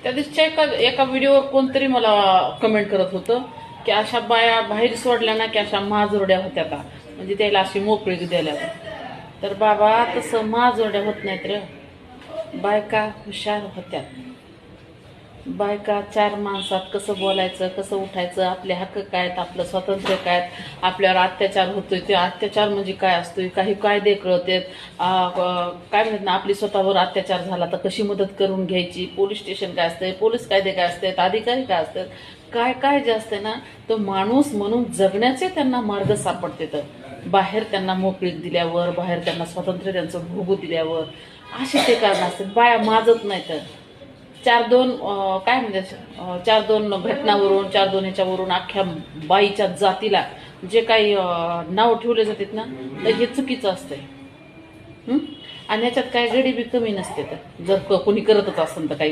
त्या दिवशीच्या एका व्हिडिओवर कोणतरी मला कमेंट करत होतं की अशा बाया बाहेर सोडल्या ना की अशा माजोरड्या होत्या का, म्हणजे त्याला अशी मोकळीक द्यायला. तर बाबा तसं माजोरड्या होत नाहीत रे. बायका हुशार होत्या. बायका चार माणसात कसं बोलायचं, कसं उठायचं, आपले हक्क काय आहेत, आपलं स्वातंत्र्य काय, आपल्यावर अत्याचार होतोय ते अत्याचार म्हणजे काय असतोय, काही कायदे कळतेत, काय म्हणतात ना, आपली स्वतःवर अत्याचार झाला तर कशी मदत करून घ्यायची, पोलीस स्टेशन काय असते, पोलीस कायदे काय असतात, अधिकारी काय असतात, काय काय जे असते ना, तो माणूस म्हणून जगण्याचे त्यांना मार्ग सापडते. तर बाहेर त्यांना मोकळीक दिल्यावर, बाहेर त्यांना स्वातंत्र्य त्यांचं भोगू दिल्यावर असे ते कारण असतात. बाया माजत नाही. तर काय म्हणजे 4-2 घटनावरून, 4-2 ह्याच्यावरून अख्ख्या बाईच्या जातीला जे काही नाव ठेवले जातात ना, तर हे चुकीचं असतंय. आणि ह्याच्यात काय गरिबी कमी नसते. तर जर कोणी करतच असेल तर काही